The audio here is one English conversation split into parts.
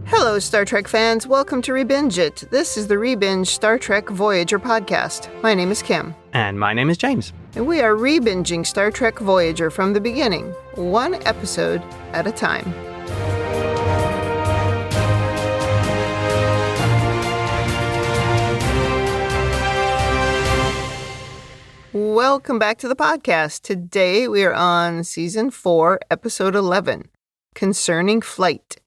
Hello, Star Trek fans. Welcome to ReBinge It. This is the ReBinge Star Trek Voyager podcast. My name is Kim. And my name is James. And we are rebinging Star Trek Voyager from the beginning, one episode at a time. Welcome back to the podcast. Today we are on Season 4, Episode 11, Concerning Flight.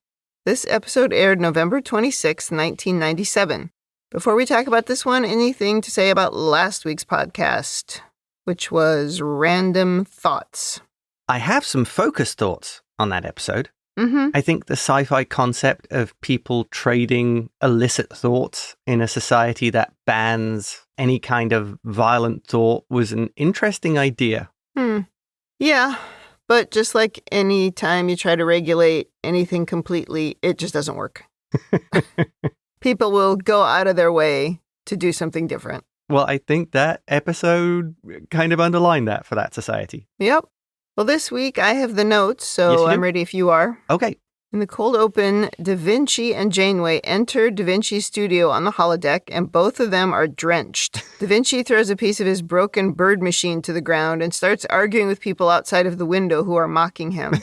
This episode aired November 26, 1997. Before we talk about this one, anything to say about last week's podcast, which was Random Thoughts? I have some focused thoughts on that episode. Mm-hmm. I think the sci-fi concept of people trading illicit thoughts in a society that bans any kind of violent thought was an interesting idea. Yeah, but just like any time you try to regulate anything completely, it just doesn't work. People will go out of their way to do something different. Well, I think that episode kind of underlined that for that society. Yep. Well, this week I have the notes, so Yes, you do. I'm ready if you are. Okay. In the cold open, Da Vinci and Janeway enter Da Vinci's studio on the holodeck, and both of them are drenched. Da Vinci throws a piece of his broken bird machine to the ground and starts arguing with people outside of the window who are mocking him.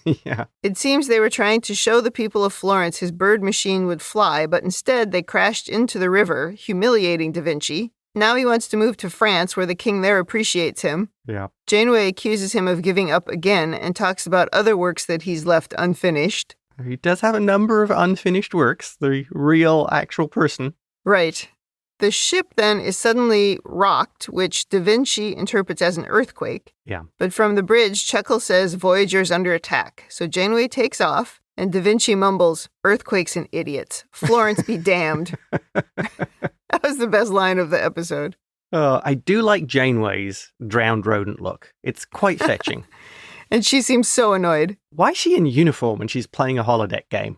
Yeah. It seems they were trying to show the people of Florence his bird machine would fly, but instead they crashed into the river, humiliating Da Vinci. Now he wants to move to France, where the king there appreciates him. Yeah. Janeway accuses him of giving up again and talks about other works that he's left unfinished. He does have a number of unfinished works, the real, actual person. Right. The ship then is suddenly rocked, which Da Vinci interprets as an earthquake. Yeah. But from the bridge, Chuckle says Voyager's under attack. So Janeway takes off, and Da Vinci mumbles, "Earthquakes and idiots. Florence be damned." That was the best line of the episode. I do like Janeway's drowned rodent look. It's quite fetching. And she seems so annoyed. Why is she in uniform when she's playing a holodeck game?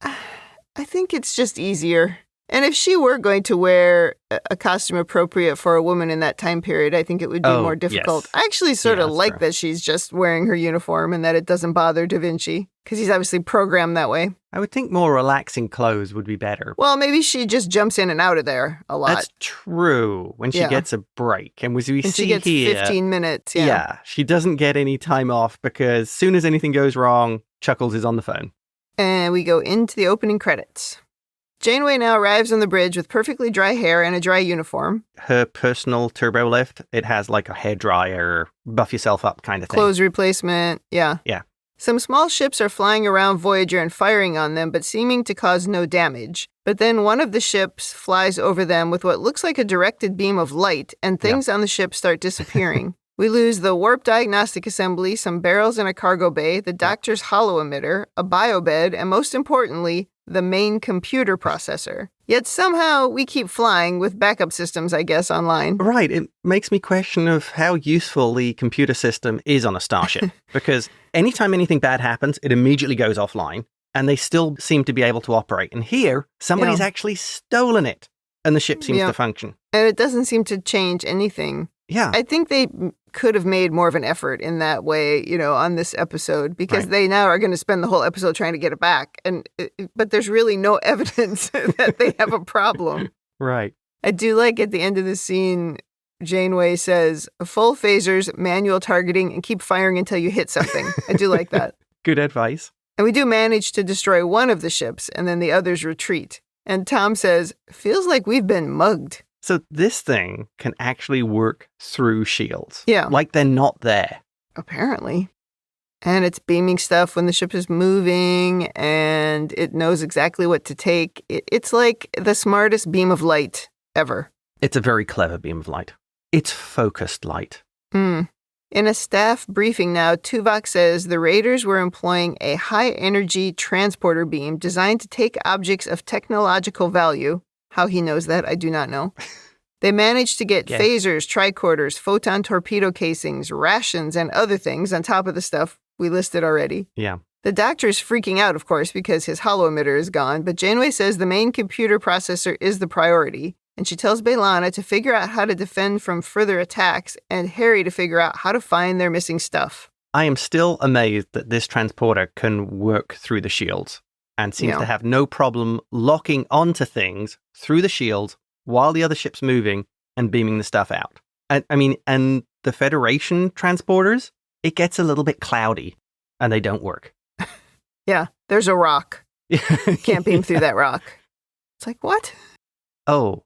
I think it's just easier. And if she were going to wear a costume appropriate for a woman in that time period, I think it would be more difficult. Yes. I actually sort of that's like true. that she's just wearing her uniform and that it doesn't bother Da Vinci, because he's obviously programmed that way. I would think more relaxing clothes would be better. Well, maybe she just jumps in and out of there a lot. That's true. When she Yeah. gets a break. And as we And see she gets here, 15 minutes. yeah, she doesn't get any time off because as soon as anything goes wrong, Chuckles is on the phone. And we go into the opening credits. Janeway now arrives on the bridge with perfectly dry hair and a dry uniform. Her personal turbo lift, it has like a hairdryer, buff yourself up kind of thing. Clothes replacement. Yeah. Yeah. Some small ships are flying around Voyager and firing on them, but seeming to cause no damage. But then one of the ships flies over them with what looks like a directed beam of light, and things on the ship start disappearing. We lose the warp diagnostic assembly, some barrels in a cargo bay, the doctor's holo emitter, a biobed, and most importantly, the main computer processor. Yet somehow we keep flying with backup systems, I guess, online. Right. It makes me question of how useful the computer system is on a starship. Because anytime anything bad happens, it immediately goes offline. And they still seem to be able to operate. And here, somebody's actually stolen it. And the ship seems to function. And it doesn't seem to change anything. Yeah. I think they could have made more of an effort in that way, on this episode, because they now are going to spend the whole episode trying to get it back. But there's really no evidence that they have a problem. Right. I do like at the end of the scene, Janeway says, "Full phasers, manual targeting, and keep firing until you hit something." I do like that. Good advice. And we do manage to destroy one of the ships, and then the others retreat. And Tom says, "Feels like we've been mugged." So this thing can actually work through shields. Yeah. Like they're not there. Apparently. And it's beaming stuff when the ship is moving, and it knows exactly what to take. It's like the smartest beam of light ever. It's a very clever beam of light. It's focused light. In a staff briefing now, Tuvok says the Raiders were employing a high-energy transporter beam designed to take objects of technological value. How he knows that, I do not know. They managed to get phasers, tricorders, photon torpedo casings, rations, and other things on top of the stuff we listed already. Yeah. The doctor's freaking out, of course, because his holo emitter is gone, but Janeway says the main computer processor is the priority, and she tells B'Elanna to figure out how to defend from further attacks, and Harry to figure out how to find their missing stuff. I am still amazed that this transporter can work through the shields. and seems to have no problem locking onto things through the shield while the other ship's moving and beaming the stuff out. And the Federation transporters, it gets a little bit cloudy and they don't work. Yeah, there's a rock. Can't beam through that rock. It's like, what? Oh,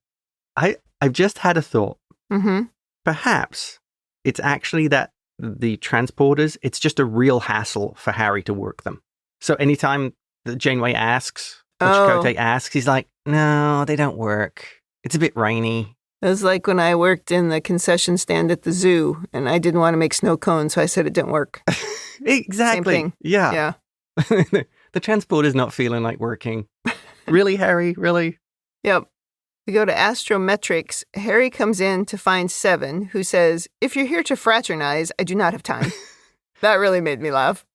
I've just had a thought. Mm-hmm. Perhaps it's actually that the transporters, it's just a real hassle for Harry to work them. So anytime that Janeway asks, or Chakotay asks, he's like, no, they don't work. It's a bit rainy. It was like when I worked in the concession stand at the zoo, and I didn't want to make snow cones, so I said it didn't work. Exactly. Same thing. Yeah. The transporter's not feeling like working. Really, Harry? Really? Yep. We go to astrometrics. Harry comes in to find Seven, who says, if you're here to fraternize, I do not have time. That really made me laugh.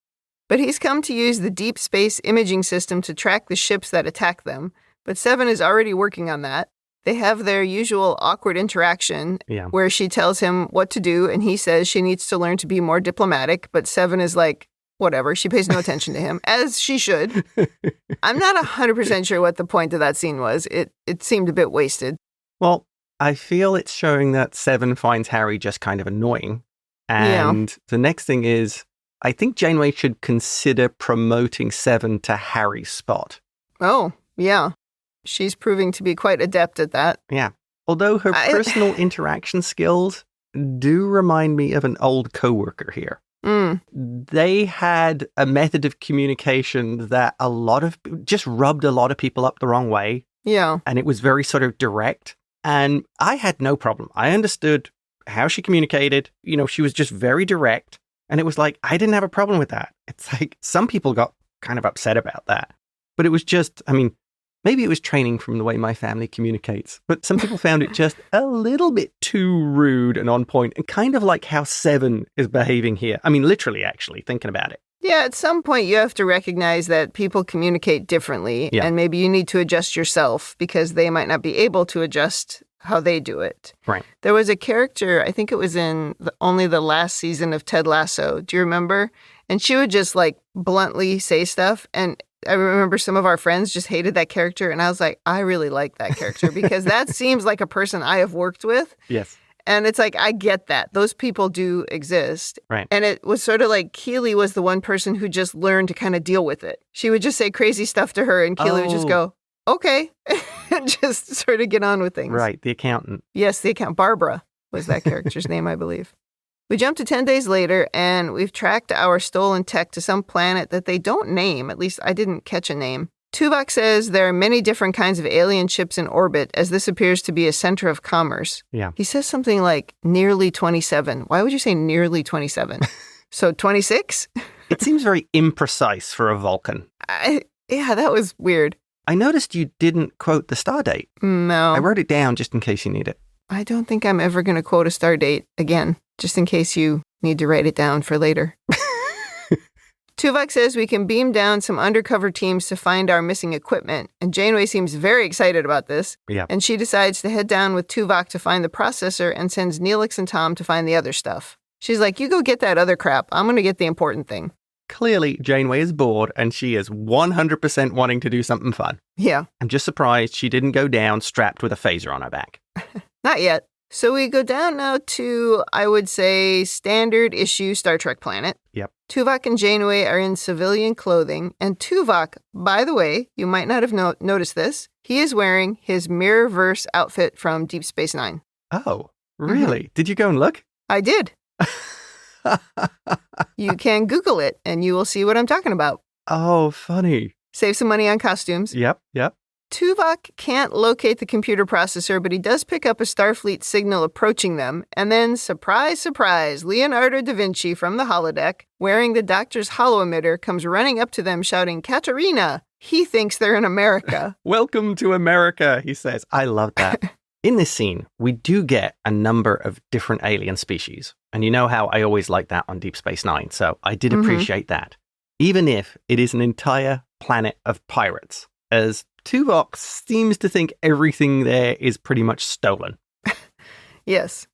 But he's come to use the deep space imaging system to track the ships that attack them. But Seven is already working on that. They have their usual awkward interaction where she tells him what to do, and he says she needs to learn to be more diplomatic, but Seven is like, whatever, she pays no attention to him, as she should. I'm not 100% sure what the point of that scene was. It seemed a bit wasted. Well, I feel it's showing that Seven finds Harry just kind of annoying. And the next thing is, I think Janeway should consider promoting Seven to Harry's spot. Oh, yeah. She's proving to be quite adept at that. Yeah. Although her personal interaction skills do remind me of an old coworker here. They had a method of communication that just rubbed a lot of people up the wrong way. Yeah. And it was very sort of direct. And I had no problem. I understood how she communicated. You know, she was just very direct. And it was like, I didn't have a problem with that. It's like some people got kind of upset about that. But it was just, maybe it was training from the way my family communicates, but some people found it just a little bit too rude and on point, and kind of like how Seven is behaving here. Literally, actually, thinking about it. Yeah, at some point you have to recognize that people communicate differently, and maybe you need to adjust yourself because they might not be able to adjust how they do it. Right. There was a character, I think it was in only the last season of Ted Lasso. Do you remember? And she would just like bluntly say stuff, and I remember some of our friends just hated that character, and I was like, I really like that character because that seems like a person I have worked with. Yes. And it's like, I get that. Those people do exist. Right. And it was sort of like Keely was the one person who just learned to kind of deal with it. She would just say crazy stuff to her, and Keely would just go, okay, and just sort of get on with things. Right, the accountant. Yes, the accountant. Barbara was that character's name, I believe. We jump to 10 days later, and we've tracked our stolen tech to some planet that they don't name. At least I didn't catch a name. Tuvok says there are many different kinds of alien ships in orbit, as this appears to be a center of commerce. Yeah. He says something like nearly 27. Why would you say nearly 27? So 26? It seems very imprecise for a Vulcan. Yeah, that was weird. I noticed you didn't quote the star date. No. I wrote it down just in case you need it. I don't think I'm ever going to quote a star date again, just in case you need to write it down for later. Tuvok says we can beam down some undercover teams to find our missing equipment, and Janeway seems very excited about this. Yeah. And she decides to head down with Tuvok to find the processor and sends Neelix and Tom to find the other stuff. She's like, you go get that other crap. I'm going to get the important thing. Clearly, Janeway is bored, and she is 100% wanting to do something fun. Yeah. I'm just surprised she didn't go down strapped with a phaser on her back. Not yet. So we go down now to, I would say, standard issue Star Trek planet. Yep. Tuvok and Janeway are in civilian clothing. And Tuvok, by the way, you might not have noticed this, he is wearing his Mirrorverse outfit from Deep Space Nine. Oh, really? Mm-hmm. Did you go and look? I did. You can Google it, and you will see what I'm talking about. Oh, funny. Save some money on costumes. Yep. Tuvok can't locate the computer processor, but he does pick up a Starfleet signal approaching them. And then, surprise, surprise, Leonardo da Vinci from the holodeck, wearing the doctor's holo emitter, comes running up to them shouting, Katerina! He thinks they're in America. Welcome to America, he says. I love that. In this scene, we do get a number of different alien species. And you know how I always like that on Deep Space Nine, so I did appreciate that. Even if it is an entire planet of pirates, as Tuvok seems to think everything there is pretty much stolen. Yes.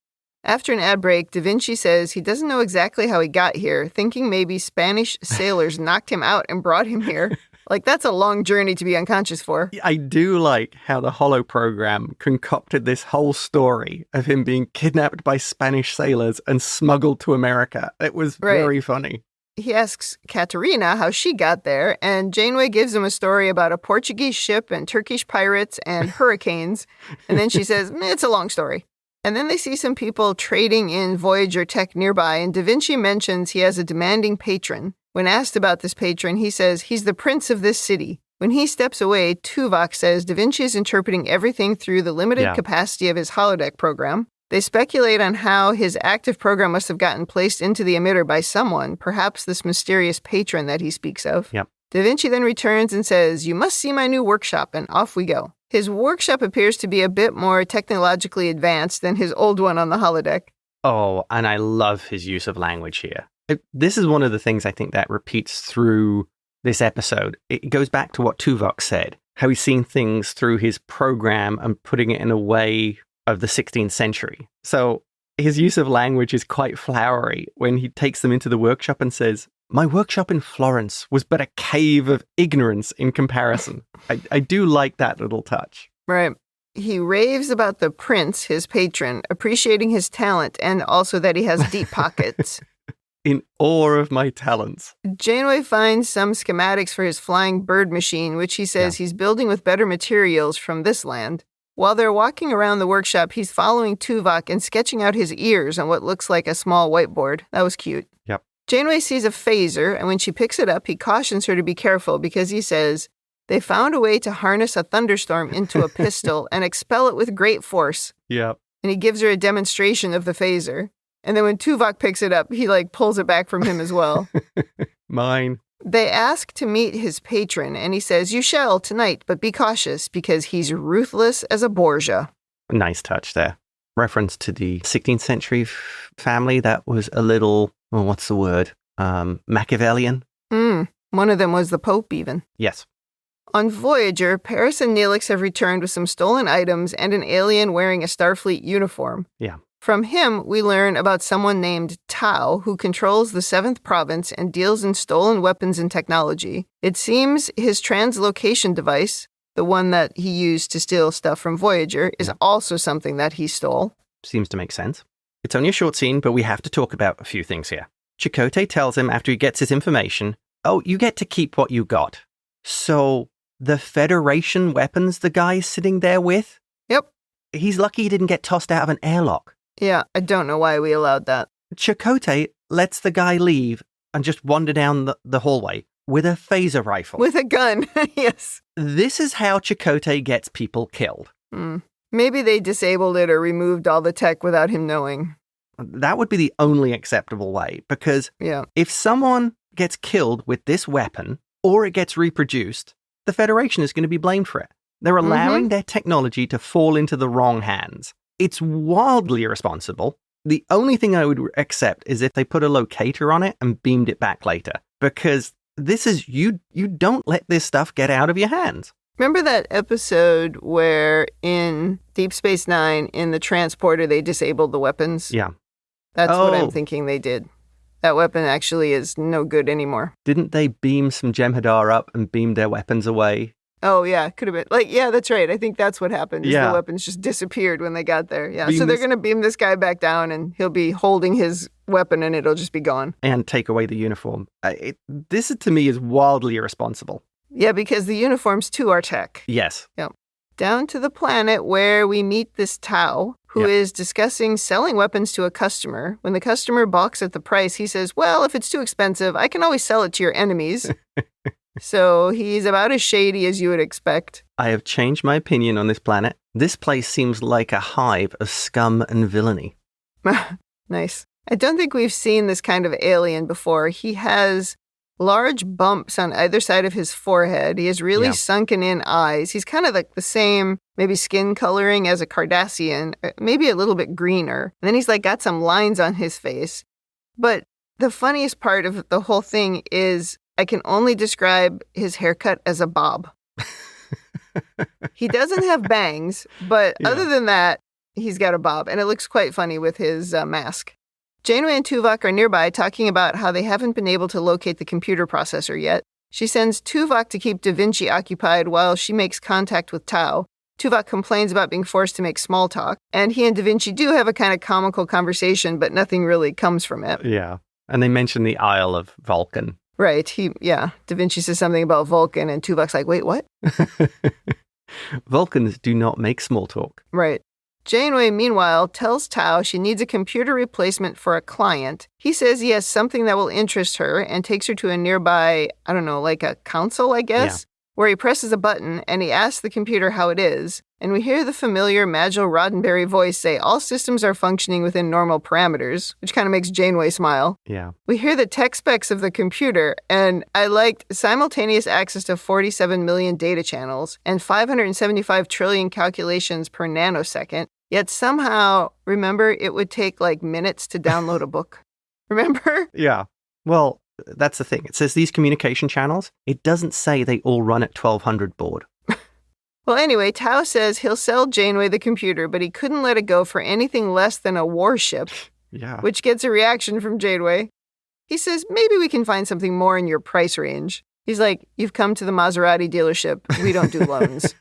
After an ad break, Da Vinci says he doesn't know exactly how he got here, thinking maybe Spanish sailors knocked him out and brought him here. Like, that's a long journey to be unconscious for. I do like how the holo program concocted this whole story of him being kidnapped by Spanish sailors and smuggled to America. It was very funny. He asks Katerina how she got there, and Janeway gives him a story about a Portuguese ship and Turkish pirates and hurricanes. And then she says, it's a long story. And then they see some people trading in Voyager tech nearby, and Da Vinci mentions he has a demanding patron. When asked about this patron, he says he's the prince of this city. When he steps away, Tuvok says Da Vinci is interpreting everything through the limited capacity of his holodeck program. They speculate on how his active program must have gotten placed into the emitter by someone, perhaps this mysterious patron that he speaks of. Yep. Da Vinci then returns and says, "You must see my new workshop," and off we go. His workshop appears to be a bit more technologically advanced than his old one on the holodeck. Oh, and I love his use of language here. This is one of the things I think that repeats through this episode. It goes back to what Tuvok said, how he's seen things through his program and putting it in a way of the 16th century. So his use of language is quite flowery when he takes them into the workshop and says, "My workshop in Florence was but a cave of ignorance in comparison." I do like that little touch. Right. He raves about the prince, his patron, appreciating his talent and also that he has deep pockets. In awe of my talents. Janeway finds some schematics for his flying bird machine, which he says he's building with better materials from this land. While they're walking around the workshop, he's following Tuvok and sketching out his ears on what looks like a small whiteboard. That was cute. Yep. Janeway sees a phaser, and when she picks it up, he cautions her to be careful because he says, "They found a way to harness a thunderstorm into a pistol and expel it with great force." Yep. And he gives her a demonstration of the phaser. And then when Tuvok picks it up, he pulls it back from him as well. Mine. They ask to meet his patron, and he says, "You shall tonight, but be cautious because he's ruthless as a Borgia." Nice touch there. Reference to the 16th century family that was a little, what's the word? Machiavellian? One of them was the Pope even. Yes. On Voyager, Paris and Neelix have returned with some stolen items and an alien wearing a Starfleet uniform. Yeah. From him, we learn about someone named Tau, who controls the 7th province and deals in stolen weapons and technology. It seems his translocation device, the one that he used to steal stuff from Voyager, is also something that he stole. Seems to make sense. It's only a short scene, but we have to talk about a few things here. Chakotay tells him after he gets his information, "Oh, you get to keep what you got." So, the Federation weapons the guy's sitting there with? Yep. He's lucky he didn't get tossed out of an airlock. Yeah, I don't know why we allowed that. Chakotay lets the guy leave and just wander down the hallway with a phaser rifle. With a gun, yes. This is how Chakotay gets people killed. Maybe they disabled it or removed all the tech without him knowing. That would be the only acceptable way, because if someone gets killed with this weapon or it gets reproduced, the Federation is going to be blamed for it. They're allowing their technology to fall into the wrong hands. It's wildly irresponsible. The only thing I would accept is if they put a locator on it and beamed it back later, because this is, you don't let this stuff get out of your hands. Remember that episode where in Deep Space Nine, in the transporter, they disabled the weapons? Yeah. That's what I'm thinking they did. That weapon actually is no good anymore. Didn't they beam some Jem'Hadar up and beam their weapons away? Oh, yeah, could have been. That's right. I think that's what happened. The weapons just disappeared when they got there. Yeah, so they're going to beam this guy back down and he'll be holding his weapon and it'll just be gone. And take away the uniform. This, to me, is wildly irresponsible. Yeah, because the uniforms, too, are tech. Yes. Yeah. Down to the planet where we meet this Tau, who is discussing selling weapons to a customer. When the customer balks at the price, he says, "Well, if it's too expensive, I can always sell it to your enemies." So he's about as shady as you would expect. I have changed my opinion on this planet. This place seems like a hive of scum and villainy. Nice. I don't think we've seen this kind of alien before. He has large bumps on either side of his forehead. He has really sunken in eyes. He's kind of like the same, maybe skin coloring as a Cardassian, maybe a little bit greener. And then he's got some lines on his face. But the funniest part of the whole thing is I can only describe his haircut as a bob. He doesn't have bangs, but other than that, he's got a bob, and it looks quite funny with his mask. Janeway and Tuvok are nearby talking about how they haven't been able to locate the computer processor yet. She sends Tuvok to keep Da Vinci occupied while she makes contact with Tau. Tuvok complains about being forced to make small talk, and he and Da Vinci do have a kind of comical conversation, but nothing really comes from it. Yeah. And they mention the Isle of Vulcan. Right. Da Vinci says something about Vulcan, and Tuvok's like, wait, what? Vulcans do not make small talk. Right. Janeway, meanwhile, tells Tau she needs a computer replacement for a client. He says he has something that will interest her and takes her to a nearby, I don't know, like a console, I guess, where he presses a button and he asks the computer how it is. And we hear the familiar Majel Roddenberry voice say all systems are functioning within normal parameters, which kind of makes Janeway smile. Yeah. We hear the tech specs of the computer, and I liked simultaneous access to 47 million data channels and 575 trillion calculations per nanosecond. Yet somehow, remember, it would take like minutes to download a book. Remember? Yeah. Well, that's the thing. It says these communication channels. It doesn't say they all run at 1200 baud. Well, anyway, Tau says he'll sell Janeway the computer, but he couldn't let it go for anything less than a warship. Yeah. Which gets a reaction from Janeway. He says, maybe we can find something more in your price range. He's like, you've come to the Maserati dealership. We don't do loans.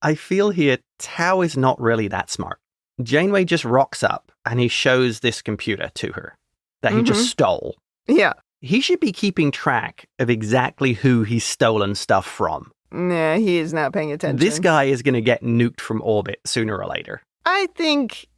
I feel here, Tau is not really that smart. Janeway just rocks up and he shows this computer to her that he just stole. Yeah. He should be keeping track of exactly who he's stolen stuff from. Nah, he is not paying attention. This guy is going to get nuked from orbit sooner or later. I think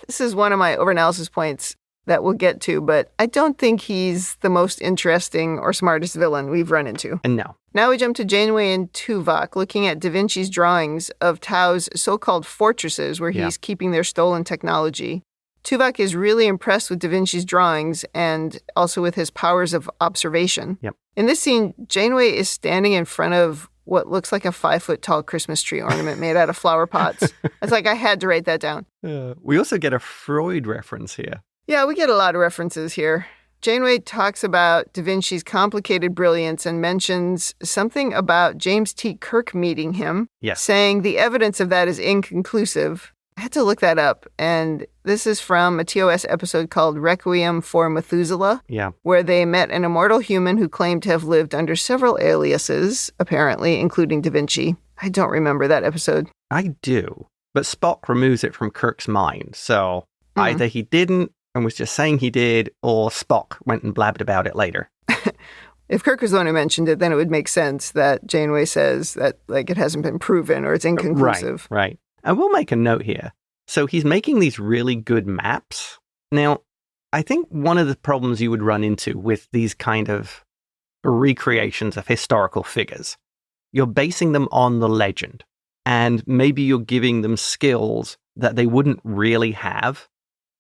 this is one of my overanalysis points that we'll get to, but I don't think he's the most interesting or smartest villain we've run into. And no. Now we jump to Janeway and Tuvok looking at Da Vinci's drawings of Tau's so-called fortresses where he's keeping their stolen technology. Tuvok is really impressed with Da Vinci's drawings and also with his powers of observation. Yep. In this scene, Janeway is standing in front of what looks like a 5-foot-tall Christmas tree ornament made out of flower pots. It's like I had to write that down. We also get a Freud reference here. Yeah, we get a lot of references here. Janeway talks about Da Vinci's complicated brilliance and mentions something about James T. Kirk meeting him, saying the evidence of that is inconclusive. I had to look that up, and this is from a TOS episode called Requiem for Methuselah, where they met an immortal human who claimed to have lived under several aliases, apparently, including Da Vinci. I don't remember that episode. I do, but Spock removes it from Kirk's mind, so either he didn't and was just saying he did, or Spock went and blabbed about it later. If Kirk was the one who mentioned it, then it would make sense that Janeway says that like it hasn't been proven or it's inconclusive. Right. I will make a note here. So he's making these really good maps. Now, I think one of the problems you would run into with these kind of recreations of historical figures, you're basing them on the legend, and maybe you're giving them skills that they wouldn't really have.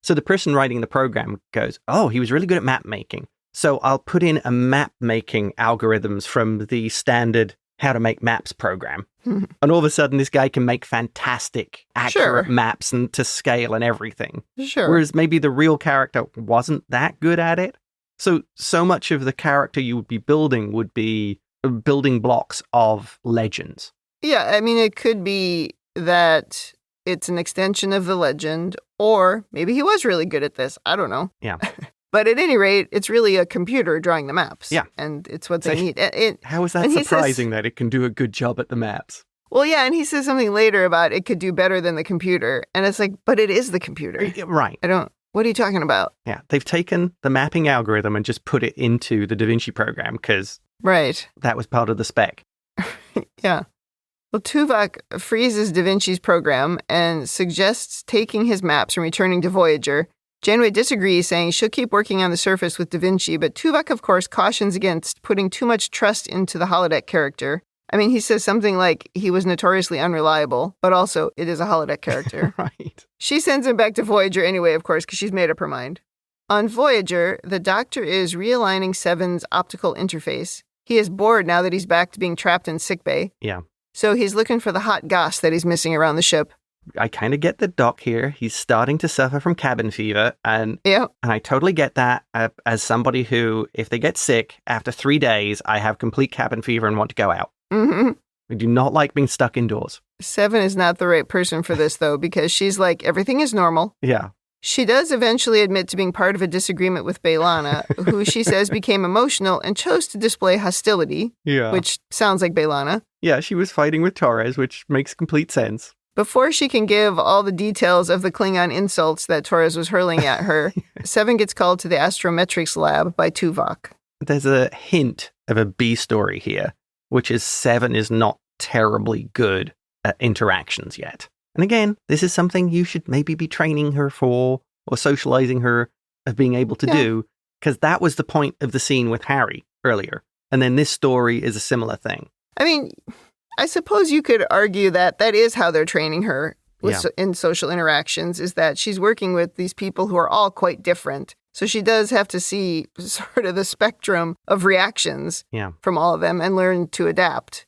So the person writing the program goes, oh, he was really good at map making. So I'll put in a map making algorithms from the standard how to make maps program. And all of a sudden, this guy can make fantastic, accurate maps and to scale and everything. Whereas maybe the real character wasn't that good at it. So much of the character you would be building would be building blocks of legends. Yeah, I mean, it could be that it's an extension of the legend, or maybe he was really good at this. I don't know. Yeah. But at any rate, it's really a computer drawing the maps. Yeah. And it's what they need. How is that surprising that it can do a good job at the maps? Well, yeah, and he says something later about it could do better than the computer. And it's like, but it is the computer. Right. What are you talking about? Yeah, they've taken the mapping algorithm and just put it into the Da Vinci program because that was part of the spec. Yeah. Well, Tuvok freezes Da Vinci's program and suggests taking his maps and returning to Voyager. Janeway disagrees, saying she'll keep working on the surface with Da Vinci, but Tuvok, of course, cautions against putting too much trust into the holodeck character. I mean, he says something like he was notoriously unreliable, but also it is a holodeck character. Right. She sends him back to Voyager anyway, of course, because she's made up her mind. On Voyager, the Doctor is realigning Seven's optical interface. He is bored now that he's back to being trapped in sickbay. Yeah. So he's looking for the hot goss that he's missing around the ship. I kind of get the Doc here. He's starting to suffer from cabin fever. And I totally get that as somebody who, if they get sick, after 3 days, I have complete cabin fever and want to go out. Mm-hmm. I do not like being stuck indoors. Seven is not the right person for this, though, because she's like, everything is normal. Yeah. She does eventually admit to being part of a disagreement with B'Elanna, who she says became emotional and chose to display hostility, which sounds like B'Elanna. Yeah, she was fighting with Torres, which makes complete sense. Before she can give all the details of the Klingon insults that Torres was hurling at her, Seven gets called to the astrometrics lab by Tuvok. There's a hint of a B story here, which is Seven is not terribly good at interactions yet. And again, this is something you should maybe be training her for or socializing her of being able to do, because that was the point of the scene with Harry earlier. And then this story is a similar thing. I mean, I suppose you could argue that that is how they're training her in social interactions, is that she's working with these people who are all quite different. So she does have to see sort of the spectrum of reactions from all of them and learn to adapt.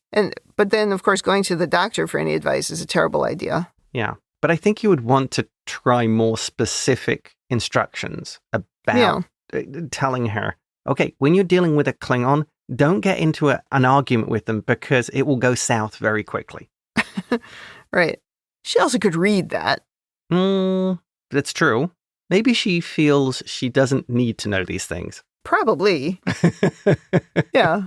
But then, of course, going to the doctor for any advice is a terrible idea. Yeah. But I think you would want to try more specific instructions about telling her, okay, when you're dealing with a Klingon, don't get into an argument with them because it will go south very quickly. Right. She also could read that. That's true. Maybe she feels she doesn't need to know these things. Probably. Yeah.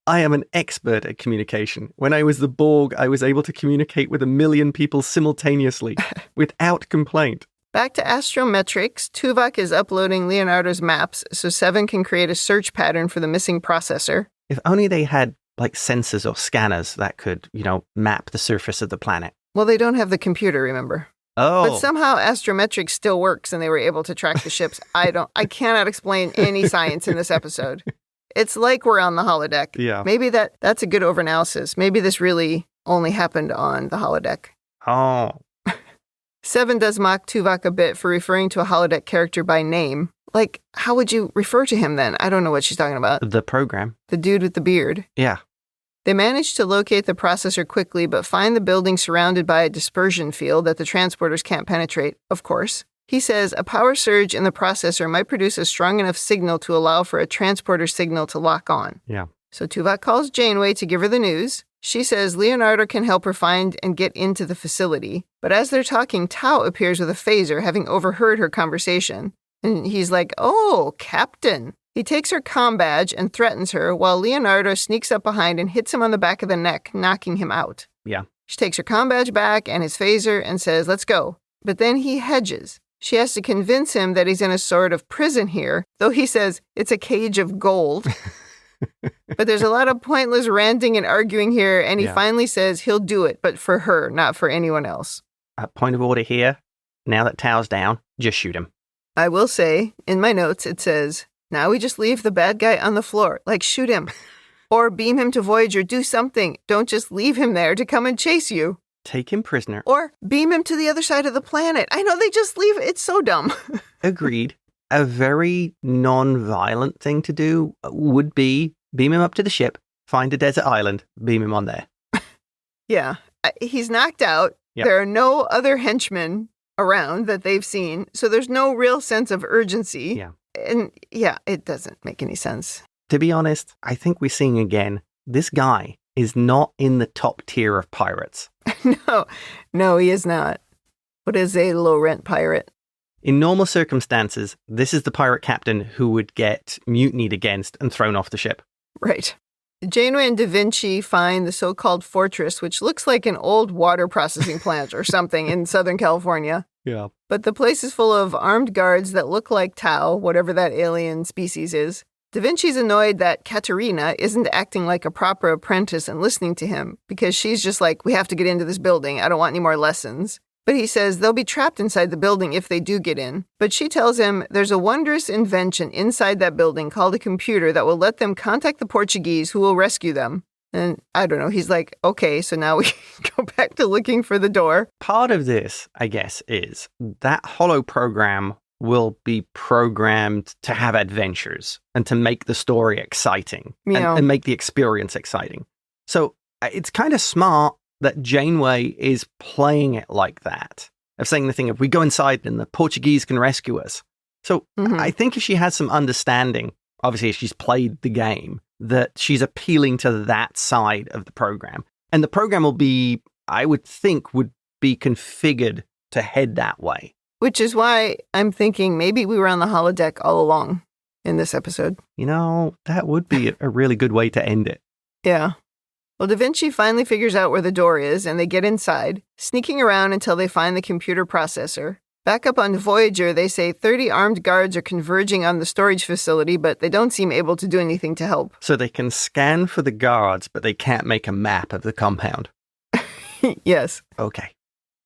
I am an expert at communication. When I was the Borg, I was able to communicate with 1 million people simultaneously without complaint. Back to astrometrics, Tuvok is uploading Leonardo's maps so Seven can create a search pattern for the missing processor. If only they had like sensors or scanners that could, map the surface of the planet. Well, they don't have the computer, remember? Oh. But somehow astrometrics still works and they were able to track the ships. I cannot explain any science in this episode. It's like we're on the holodeck. Yeah. Maybe that's a good overanalysis. Maybe this really only happened on the holodeck. Oh. Seven does mock Tuvok a bit for referring to a holodeck character by name. Like, how would you refer to him then? I don't know what she's talking about. The program. The dude with the beard. Yeah. They manage to locate the processor quickly, but find the building surrounded by a dispersion field that the transporters can't penetrate, of course. He says a power surge in the processor might produce a strong enough signal to allow for a transporter signal to lock on. Yeah. So Tuvok calls Janeway to give her the news. She says Leonardo can help her find and get into the facility. But as they're talking, Tau appears with a phaser, having overheard her conversation. And he's like, "Oh, Captain." He takes her comm badge and threatens her, while Leonardo sneaks up behind and hits him on the back of the neck, knocking him out. Yeah. She takes her comm badge back and his phaser and says, "Let's go." But then he hedges. She has to convince him that he's in a sort of prison here, though he says it's a cage of gold. But there's a lot of pointless ranting and arguing here, and he finally says he'll do it, but for her, not for anyone else. Point of order here. Now that Tau's down, just shoot him. I will say, in my notes, it says, now we just leave the bad guy on the floor, like shoot him. Or beam him to Voyager, do something. Don't just leave him there to come and chase you. Take him prisoner. Or beam him to the other side of the planet. I know they just leave. It's so dumb. Agreed. A very non-violent thing to do would be beam him up to the ship, find a desert island, beam him on there. Yeah. He's knocked out. Yep. There are no other henchmen around that they've seen. So there's no real sense of urgency. Yeah. And yeah, it doesn't make any sense. To be honest, I think we're seeing again, this guy is not in the top tier of pirates. No, he is not. What is a low-rent pirate? In normal circumstances, this is the pirate captain who would get mutinied against and thrown off the ship. Right. Janeway and Da Vinci find the so-called fortress, which looks like an old water processing plant or something in Southern California. Yeah. But the place is full of armed guards that look like Tau, whatever that alien species is. Da Vinci's annoyed that Katerina isn't acting like a proper apprentice and listening to him, because she's just like, we have to get into this building. I don't want any more lessons. But he says they'll be trapped inside the building if they do get in. But she tells him there's a wondrous invention inside that building called a computer that will let them contact the Portuguese who will rescue them. And I don't know, he's like, okay, so now we go back to looking for the door. Part of this, I guess, is that holo program will be programmed to have adventures and to make the story exciting and make the experience exciting. So it's kind of smart that Janeway is playing it like that, of saying the thing, if we go inside, then the Portuguese can rescue us. So I think if she has some understanding, obviously if she's played the game, that she's appealing to that side of the program. And the program will be, I would think, would be configured to head that way. Which is why I'm thinking maybe we were on the holodeck all along in this episode. That would be a really good way to end it. Yeah. Well, Da Vinci finally figures out where the door is, and they get inside, sneaking around until they find the computer processor. Back up on Voyager, they say 30 armed guards are converging on the storage facility, but they don't seem able to do anything to help. So they can scan for the guards, but they can't make a map of the compound. Yes. Okay.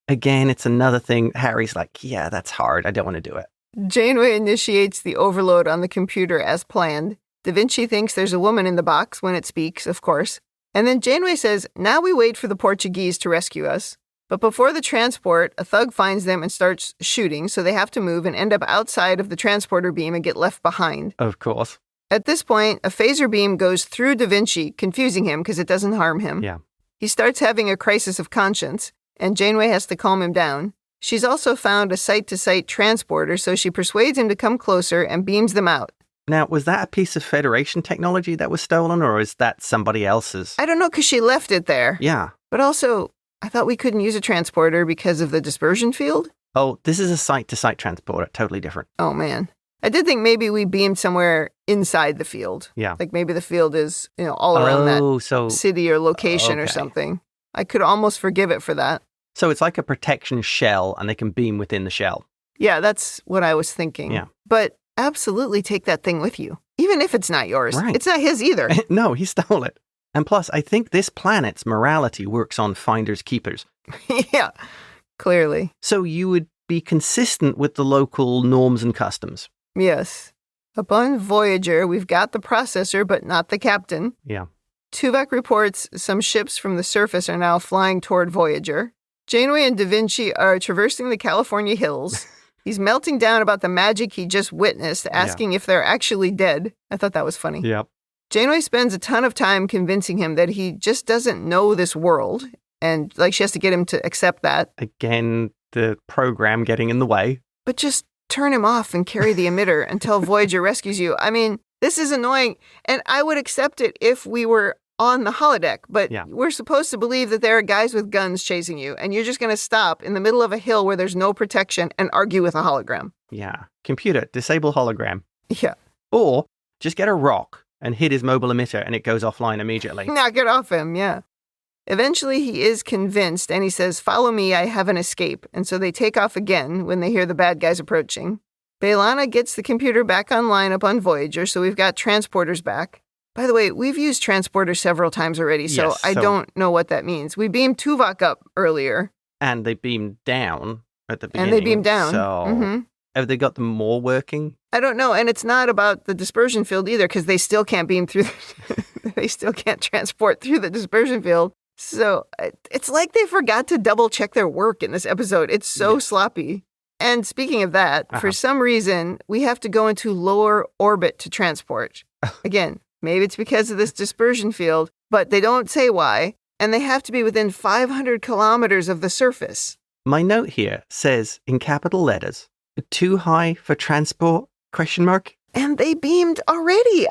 Again, it's another thing. Harry's like, yeah, that's hard. I don't want to do it. Janeway initiates the overload on the computer as planned. Da Vinci thinks there's a woman in the box when it speaks, of course. And then Janeway says, now we wait for the Portuguese to rescue us. But before the transport, a thug finds them and starts shooting, so they have to move and end up outside of the transporter beam and get left behind. Of course. At this point, a phaser beam goes through Da Vinci, confusing him because it doesn't harm him. Yeah. He starts having a crisis of conscience, and Janeway has to calm him down. She's also found a site-to-site transporter, so she persuades him to come closer and beams them out. Now, was that a piece of Federation technology that was stolen, or is that somebody else's? I don't know, because she left it there. Yeah. But also, I thought we couldn't use a transporter because of the dispersion field? Oh, this is a site-to-site transporter. Totally different. Oh, man. I did think maybe we beamed somewhere inside the field. Yeah. Like maybe the field is, all around that so city or location or okay. something. I could almost forgive it for that. So it's like a protection shell, and they can beam within the shell. Yeah, that's what I was thinking. Yeah. But absolutely take that thing with you. Even if it's not yours. Right. It's not his either. No, he stole it. And plus, I think this planet's morality works on finders keepers. Yeah, clearly. So you would be consistent with the local norms and customs. Yes. Upon Voyager, we've got the processor, but not the captain. Yeah. Tuvok reports some ships from the surface are now flying toward Voyager. Janeway and Da Vinci are traversing the California hills. He's melting down about the magic he just witnessed, asking if they're actually dead. I thought that was funny. Yep. Janeway spends a ton of time convincing him that he just doesn't know this world, and she has to get him to accept that. Again, the program getting in the way. But just turn him off and carry the emitter until Voyager rescues you. I mean, this is annoying, and I would accept it if we were on the holodeck, but we're supposed to believe that there are guys with guns chasing you, and you're just going to stop in the middle of a hill where there's no protection and argue with a hologram. Yeah. Computer, disable hologram. Yeah. Or just get a rock and hit his mobile emitter and it goes offline immediately. Knock it off him, yeah. Eventually, he is convinced, and he says, follow me, I have an escape. And so they take off again when they hear the bad guys approaching. B'Elanna gets the computer back online up on Voyager, so we've got transporters back. By the way, we've used transporters several times already, so I don't know what that means. We beamed Tuvok up earlier. And they beamed down at the beginning. And they beamed down. So have they got them more working? I don't know, and it's not about the dispersion field either, because they still can't beam through. They still can't transport through the dispersion field. So it's like they forgot to double check their work in this episode. It's so sloppy. And speaking of that, for some reason, we have to go into lower orbit to transport. Again, maybe it's because of this dispersion field, but they don't say why. And they have to be within 500 kilometers of the surface. My note here says, in capital letters, too high for transport, ? And they beamed already.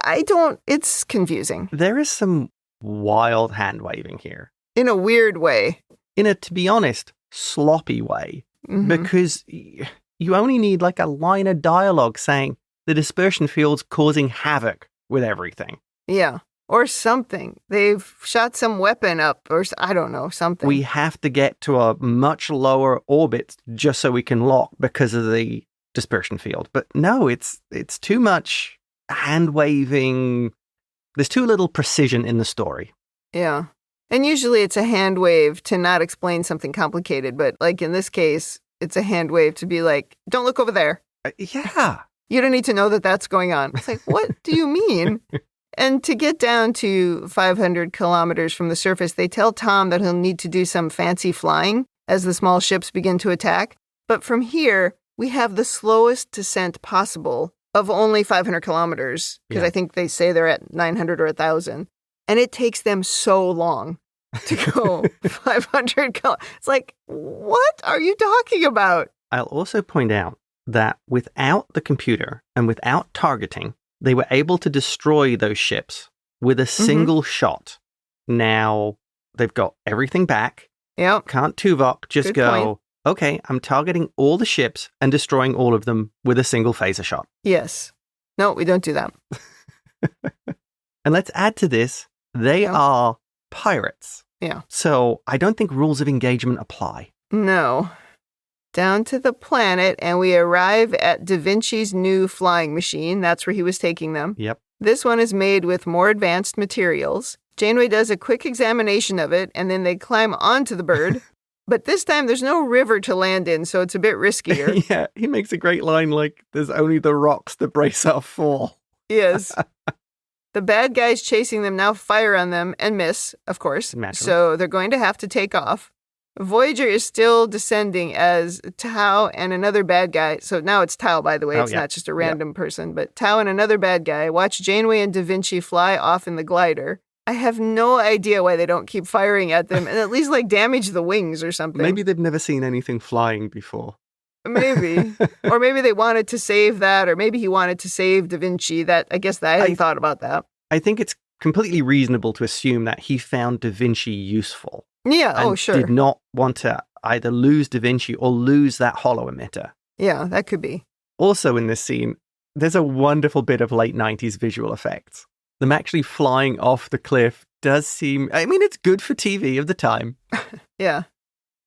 It's confusing. There is some wild hand waving here. In a weird way. In a, to be honest, sloppy way. Because you only need a line of dialogue saying the dispersion field's causing havoc with everything. Yeah. Or something. They've shot some weapon up, or I don't know, something. We have to get to a much lower orbit just so we can lock because of the dispersion field. But no, it's too much hand waving. There's too little precision in the story. Yeah. And usually it's a hand wave to not explain something complicated. But in this case, it's a hand wave to be like, don't look over there. Yeah. You don't need to know that that's going on. It's like, what do you mean? And to get down to 500 kilometers from the surface, they tell Tom that he'll need to do some fancy flying as the small ships begin to attack. But from here, we have the slowest descent possible of only 500 kilometers, because I think they say they're at 900 or 1,000. And it takes them so long to go 500 kilometers. It's like, what are you talking about? I'll also point out that without the computer and without targeting, they were able to destroy those ships with a single shot. Now, they've got everything back. Yep. Can't Tuvok just Good go, point. okay, I'm targeting all the ships and destroying all of them with a single phaser shot. Yes. No, we don't do that. And let's add to this, they are pirates. Yeah. So I don't think rules of engagement apply. No. Down to the planet, and we arrive at Da Vinci's new flying machine. That's where he was taking them. Yep. This one is made with more advanced materials. Janeway does a quick examination of it, and then they climb onto the bird. But this time, there's no river to land in, so it's a bit riskier. Yeah, he makes a great line like, there's only the rocks to brace our fall. Yes. The bad guys chasing them now fire on them and miss, of course. Naturally. So they're going to have to take off. Voyager is still descending as Tau and another bad guy. So now it's Tau, by the way. It's not just a random person. But Tau and another bad guy watch Janeway and Da Vinci fly off in the glider. I have no idea why they don't keep firing at them and at least damage the wings or something. Maybe they've never seen anything flying before. Maybe. Or maybe they wanted to save that, or maybe he wanted to save Da Vinci. I hadn't thought about that. I think it's completely reasonable to assume that he found Da Vinci useful. Yeah, and sure. Did not want to either lose Da Vinci or lose that holo emitter. Yeah, that could be. Also in this scene, there's a wonderful bit of late 90s visual effects. Them actually flying off the cliff does seem, it's good for TV of the time. Yeah.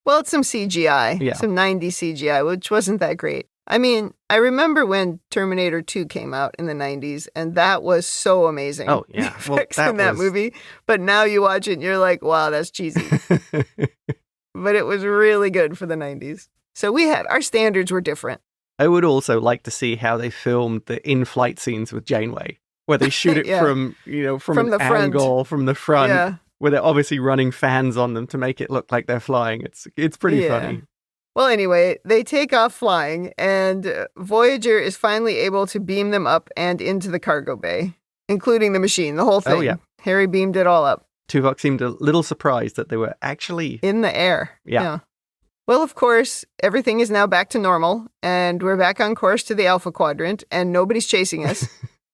Well, it's some CGI, some 90s CGI, which wasn't that great. I remember when Terminator 2 came out in the 90s, and that was so amazing. Oh, yeah. Well, that movie. But now you watch it, and you're like, wow, that's cheesy. But it was really good for the 90s. So our standards were different. I would also like to see how they filmed the in-flight scenes with Janeway, where they shoot it from an angle, from the front, where they're obviously running fans on them to make it look like they're flying. It's pretty funny. Well, anyway, they take off flying, and Voyager is finally able to beam them up and into the cargo bay, including the machine, the whole thing. Oh, yeah. Harry beamed it all up. Tuvok seemed a little surprised that they were actually in the air. Yeah. Well, of course, everything is now back to normal, and we're back on course to the Alpha Quadrant, and nobody's chasing us.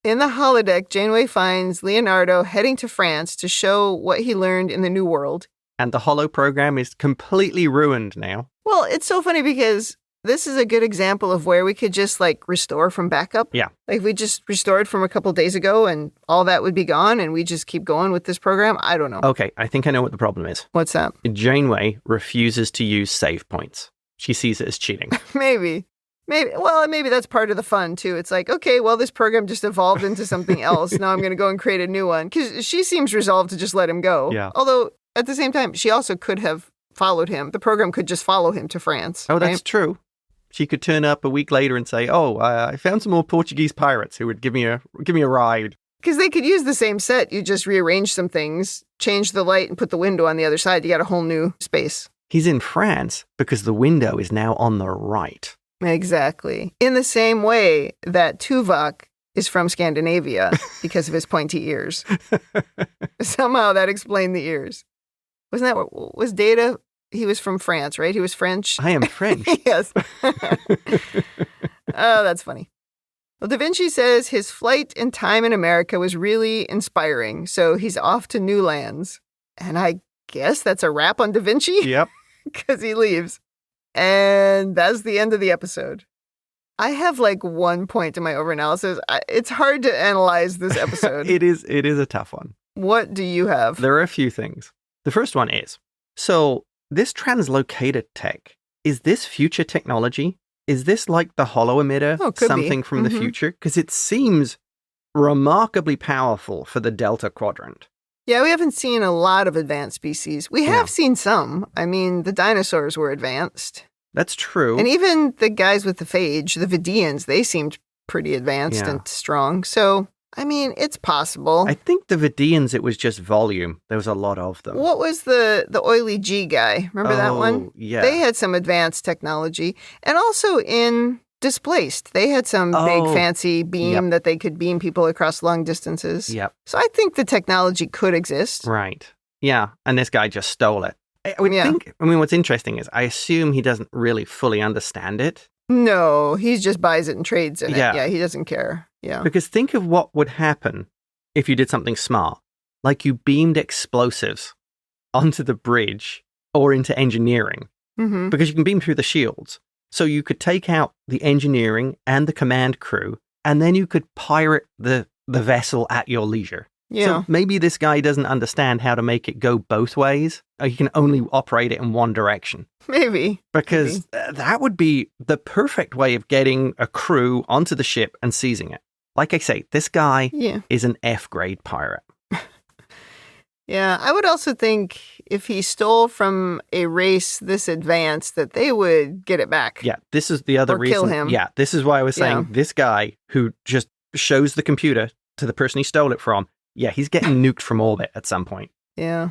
In the holodeck, Janeway finds Leonardo heading to France to show what he learned in the New World. And the holo program is completely ruined now. Well, it's so funny because this is a good example of where we could just restore from backup. Yeah. Like we just restored from a couple days ago and all that would be gone and we just keep going with this program. I don't know. Okay, I think I know what the problem is. What's that? Janeway refuses to use save points. She sees it as cheating. Maybe. Well, maybe that's part of the fun, too. It's like, okay, well, this program just evolved into something else. Now I'm going to go and create a new one. Because she seems resolved to just let him go. Yeah. Although, at the same time, she also could have followed him. The program could just follow him to France. Oh, that's true. She could turn up a week later and say, I found some more Portuguese pirates who would give me a ride. Because they could use the same set. You just rearrange some things, change the light, and put the window on the other side. You got a whole new space. He's in France because the window is now on the right. Exactly. In the same way that Tuvok is from Scandinavia because of his pointy ears. Somehow that explained the ears. Wasn't that what was Data? He was from France, right? He was French. I am French. Yes. Oh, that's funny. Well, Da Vinci says his flight and time in America was really inspiring, so he's off to new lands. And I guess that's a wrap on Da Vinci? Yep. Because he leaves. And that's the end of the episode. I have 1 point in my overanalysis. It's hard to analyze this episode. It is a tough one. What do you have? There are a few things. The first one is, so this translocator tech, is this future technology? Is this like the holo emitter, something from the future? Because it seems remarkably powerful for the Delta Quadrant. Yeah, we haven't seen a lot of advanced species. We have seen some. The dinosaurs were advanced. That's true. And even the guys with the phage, the Vidians, they seemed pretty advanced and strong. So, it's possible. I think the Vidians, it was just volume. There was a lot of them. What was the oily G guy? Remember that one? Yeah. They had some advanced technology. And also in Displaced, they had some big fancy beam that they could beam people across long distances. Yep. So I think the technology could exist. Right. Yeah. And this guy just stole it. I would think, what's interesting is I assume he doesn't really fully understand it. No, he just buys it and trades in it. Yeah. Yeah, he doesn't care. Yeah. Because think of what would happen if you did something smart. Like you beamed explosives onto the bridge or into engineering. Mm-hmm. because you can beam through the shields. So you could take out the engineering and the command crew, and then you could pirate the vessel at your leisure. Yeah. So maybe this guy doesn't understand how to make it go both ways. Or he can only operate it in one direction. Maybe. Because that would be the perfect way of getting a crew onto the ship and seizing it. Like I say, this guy is an F-grade pirate. Yeah, I would also think if he stole from a race this advanced, that they would get it back. Yeah, this is the other or reason. Kill him. Yeah, this is why I was saying this guy who just shows the computer to the person he stole it from, yeah, he's getting nuked from orbit at some point. Yeah.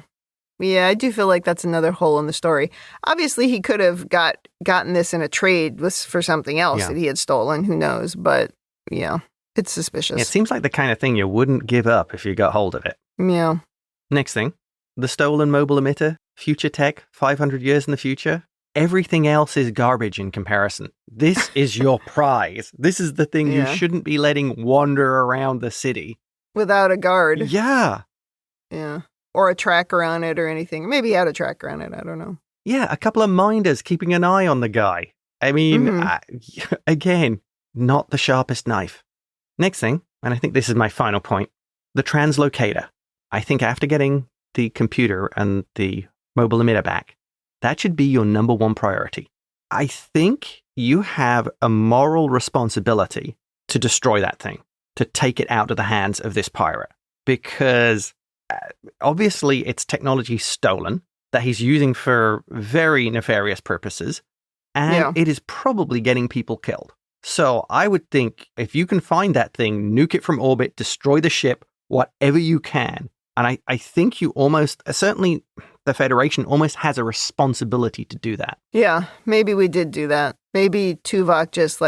Yeah, I do feel like that's another hole in the story. Obviously, he could have gotten this in a trade for something else that he had stolen. Who knows? But, yeah, it's suspicious. Yeah, it seems like the kind of thing you wouldn't give up if you got hold of it. Yeah. Next thing, the stolen mobile emitter, future tech, 500 years in the future. Everything else is garbage in comparison. This is your prize. This is the thing you shouldn't be letting wander around the city. Without a guard. Yeah. Yeah. Or a tracker on it or anything. Maybe he had a tracker on it. I don't know. Yeah, a couple of minders keeping an eye on the guy. I mean, again, not the sharpest knife. Next thing, and I think this is my final point, the translocator. I think after getting the computer and the mobile emitter back, that should be your number one priority. I think you have a moral responsibility to destroy that thing, to take it out of the hands of this pirate. Because obviously it's technology stolen that he's using for very nefarious purposes, and it is probably getting people killed. So I would think if you can find that thing, nuke it from orbit, destroy the ship, whatever you can. And I think you almost, certainly the Federation almost has a responsibility to do that. Yeah, maybe we did do that. Maybe Tuvok just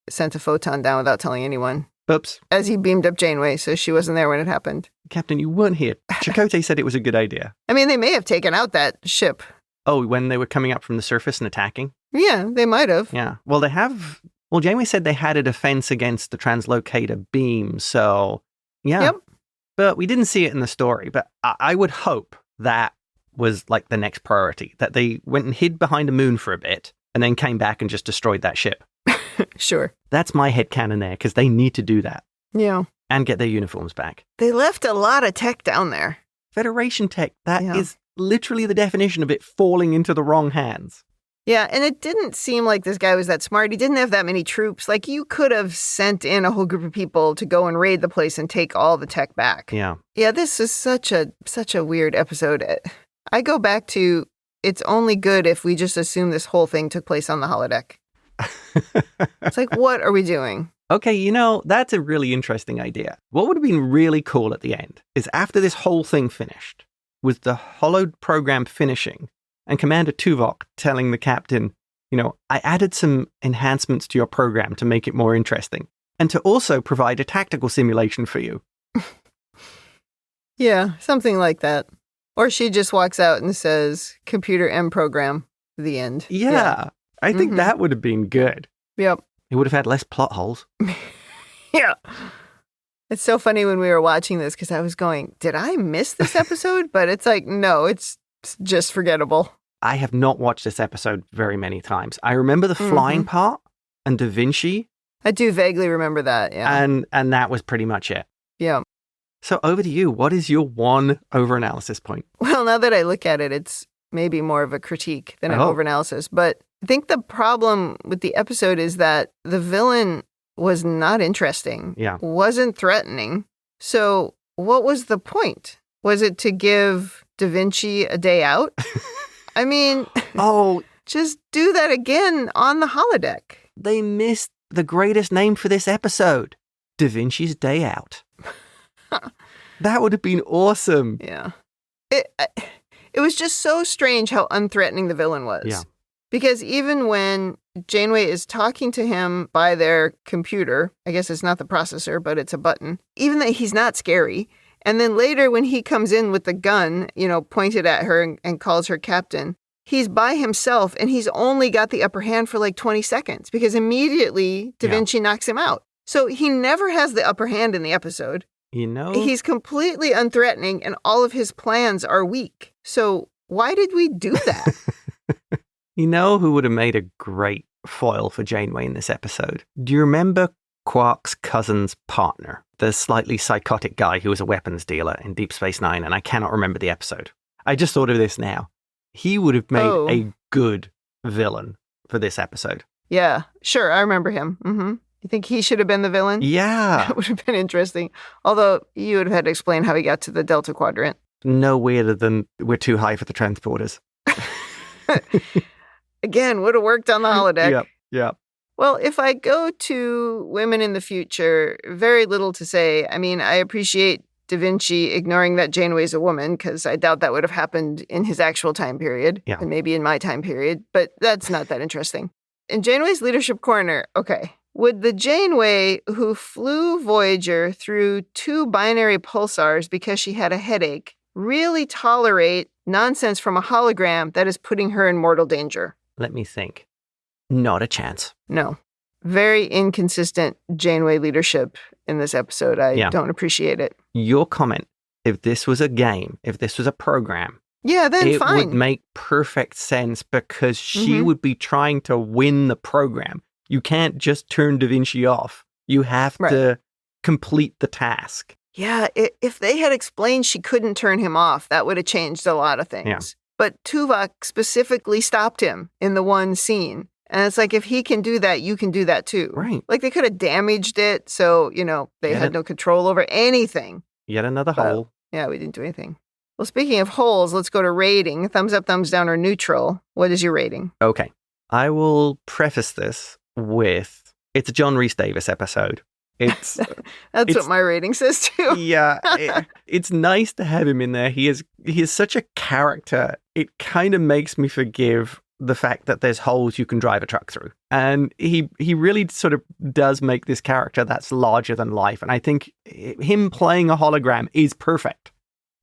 sent a photon down without telling anyone. Oops. As he beamed up Janeway, so she wasn't there when it happened. Captain, you weren't here. Chakotay said it was a good idea. I mean, they may have taken out that ship. Oh, when they were coming up from the surface and attacking? Yeah, they might have. Yeah. Well, Janeway said they had a defense against the translocator beam, so yeah. Yep. But we didn't see it in the story. But I would hope that was the next priority, that they went and hid behind a moon for a bit and then came back and just destroyed that ship. Sure. That's my headcanon there, because they need to do that. Yeah. And get their uniforms back. They left a lot of tech down there. Federation tech, that is literally the definition of it falling into the wrong hands. Yeah, and it didn't seem like this guy was that smart. He didn't have that many troops. You could have sent in a whole group of people to go and raid the place and take all the tech back. Yeah. Yeah, this is such a weird episode. I go back to, it's only good if we just assume this whole thing took place on the holodeck. It's what are we doing? Okay, that's a really interesting idea. What would have been really cool at the end is after this whole thing finished, with the holo program finishing, and Commander Tuvok telling the captain, I added some enhancements to your program to make it more interesting, and to also provide a tactical simulation for you. Yeah, something like that. Or she just walks out and says, computer M program, the end. Yeah. I think that would have been good. Yep. It would have had less plot holes. Yeah. It's so funny when we were watching this because I was going, did I miss this episode? But it's no, it's just forgettable. I have not watched this episode very many times. I remember the flying part and Da Vinci. I do vaguely remember that, yeah. And that was pretty much it. Yeah. So over to you. What is your one overanalysis point? Well, now that I look at it, it's maybe more of a critique than an overanalysis. But I think the problem with the episode is that the villain was not interesting. Yeah. Wasn't threatening. So what was the point? Was it to give Da Vinci a day out? I mean, just do that again on the holodeck. They missed the greatest name for this episode. Da Vinci's Day Out. That would have been awesome. Yeah. It was just so strange how unthreatening the villain was. Yeah. Because even when Janeway is talking to him by their computer, I guess it's not the processor, but it's a button, even that he's not scary. And then later when he comes in with the gun, pointed at her and calls her captain, he's by himself and he's only got the upper hand for 20 seconds because immediately Da Vinci knocks him out. So he never has the upper hand in the episode. He's completely unthreatening and all of his plans are weak. So why did we do that? You know who would have made a great foil for Janeway in this episode? Do you remember Quark's cousin's partner? The slightly psychotic guy who was a weapons dealer in Deep Space Nine, and I cannot remember the episode. I just thought of this now. He would have made a good villain for this episode. Yeah, sure. I remember him. Mm-hmm. You think he should have been the villain? Yeah. That would have been interesting. Although you would have had to explain how he got to the Delta Quadrant. No weirder than we're too high for the transporters. Again, would have worked on the holodeck. Yep. Well, if I go to women in the future, very little to say. I mean, I appreciate Da Vinci ignoring that Janeway's a woman, because I doubt that would have happened in his actual time period, and maybe in my time period, but that's not that interesting. In Janeway's leadership corner, okay, would the Janeway who flew Voyager through 2 binary pulsars because she had a headache really tolerate nonsense from a hologram that is putting her in mortal danger? Let me think. Not a chance. No. Very inconsistent Janeway leadership in this episode. I don't appreciate it. Your comment, if this was a game, if this was a program, then it fine. would make perfect sense, because she would be trying to win the program. You can't just turn Da Vinci off. You have to complete the task. Yeah, if they had explained she couldn't turn him off, that would have changed a lot of things. Yeah. But Tuvok specifically stopped him in the one scene. And it's like, if he can do that, you can do that too. Right. Like, they could have damaged it, so, they had no control over anything. Yet another hole. Yeah, we didn't do anything. Well, speaking of holes, let's go to rating. Thumbs up, thumbs down, or neutral. What is your rating? Okay. I will preface this with, it's a John Rhys-Davies episode. It's what my rating says too. It's nice to have him in there. He is such a character. It kind of makes me forgive the fact that there's holes you can drive a truck through. And he really sort of does make this character that's larger than life. And I think him playing a hologram is perfect.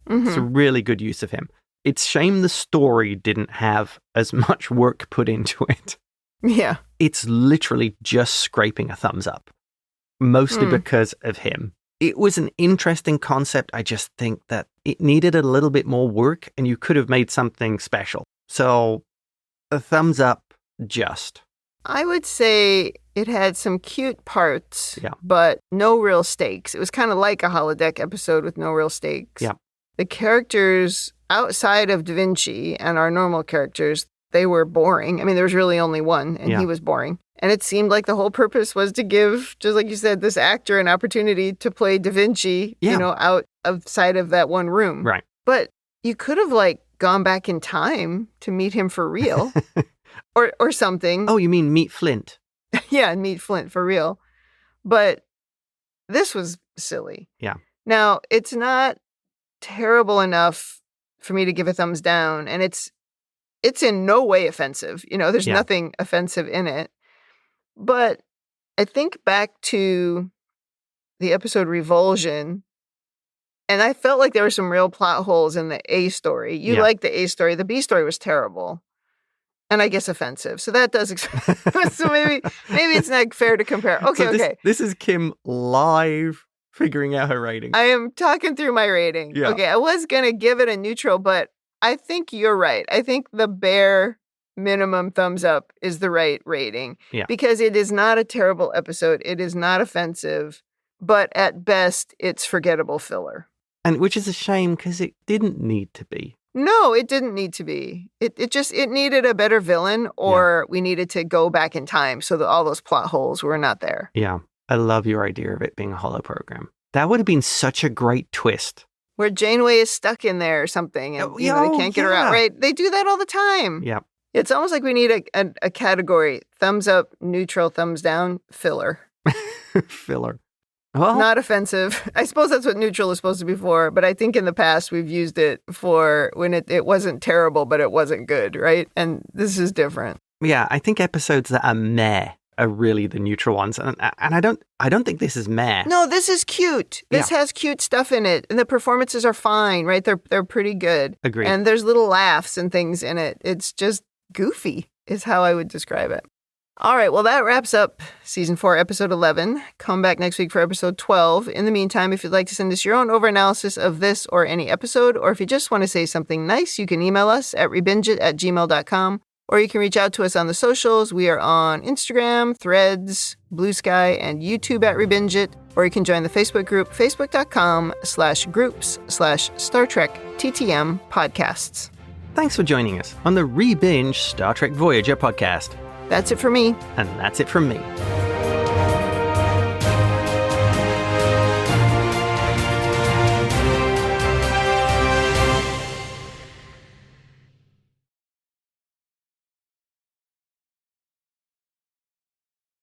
Mm-hmm. It's a really good use of him. It's a shame the story didn't have as much work put into it. Yeah. It's literally just scraping a thumbs up. Mostly because of him. It was an interesting concept. I just think that it needed a little bit more work, and you could have made something special. So, a thumbs up, just. I would say it had some cute parts, but no real stakes. It was kind of like a holodeck episode with no real stakes. Yeah. The characters outside of Da Vinci and our normal characters, they were boring. I mean, there was really only one, and he was boring. And it seemed like the whole purpose was to give, just like you said, this actor an opportunity to play Da Vinci, outside of that one room. Right. But you could have, gone back in time to meet him for real or something. Oh, you mean meet Flint? Yeah, meet Flint for real. But this was silly. Yeah. Now, it's not terrible enough for me to give a thumbs down, and it's in no way offensive. There's nothing offensive in it. But I think back to the episode Revulsion, and I felt like there were some real plot holes in the A story. You liked the A story. The B story was terrible. And I guess offensive. So that does... so maybe it's not fair to compare. Okay. This is Kim live figuring out her rating. I am talking through my rating. Yeah. Okay, I was going to give it a neutral, but I think you're right. I think the bare minimum thumbs up is the right rating. Yeah. Because it is not a terrible episode. It is not offensive. But at best, it's forgettable filler. And which is a shame, because it didn't need to be. No, it didn't need to be. It needed a better villain, or we needed to go back in time so that all those plot holes were not there. Yeah. I love your idea of it being a holo program. That would have been such a great twist. Where Janeway is stuck in there or something, and they can't get her out. Right? They do that all the time. Yeah. It's almost like we need a category: thumbs up, neutral, thumbs down, filler. Filler. Well, not offensive. I suppose that's what neutral is supposed to be for, but I think in the past we've used it for when it wasn't terrible, but it wasn't good, right? And this is different. Yeah, I think episodes that are meh are really the neutral ones, and I don't think this is meh. No, this is cute. This has cute stuff in it, and the performances are fine, right? They're pretty good. Agreed. And there's little laughs and things in it. It's just goofy, is how I would describe it. All right, well, that wraps up Season 4, Episode 11. Come back next week for Episode 12. In the meantime, if you'd like to send us your own overanalysis of this or any episode, or if you just want to say something nice, you can email us at rebingeit@gmail.com, Or you can reach out to us on the socials. We are on Instagram, Threads, Blue Sky, and YouTube at ReBinge It. Or you can join the Facebook group, facebook.com/groups/Star Trek TTM podcasts. Thanks for joining us on the ReBinge Star Trek Voyager podcast. That's it for me. And that's it from me.